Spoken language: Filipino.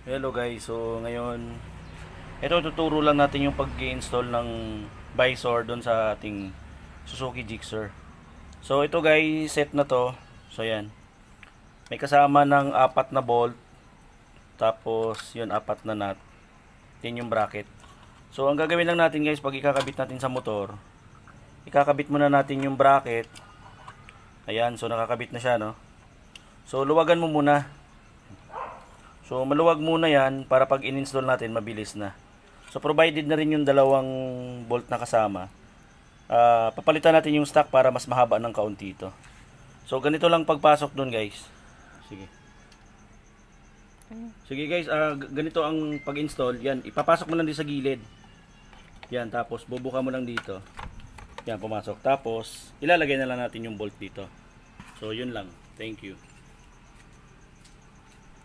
Hello guys, so ngayon ito tuturo lang natin yung pag-install ng visor doon sa ating Suzuki Gixxer. So ito guys, set na to. So yan. May kasama ng apat na bolt, tapos yun apat na nut. Yan yung bracket. So ang gagawin lang natin guys, pag ikakabit natin sa motor, ikakabit muna natin yung bracket. Ayan, so nakakabit na siya, no? So luwagan mo muna. So maluwag muna yan para pag in-install natin mabilis na. So provided na rin yung dalawang bolt na kasama. Papalitan natin yung stock para mas mahaba ng kaunti ito. So ganito lang pagpasok dun guys. Sige. Sige guys, ganito ang pag-install. Yan, ipapasok mo lang din sa gilid. Yan, tapos bubuka mo lang dito. Yan, pumasok. Tapos ilalagay na lang natin yung bolt dito. So yun lang. Thank you.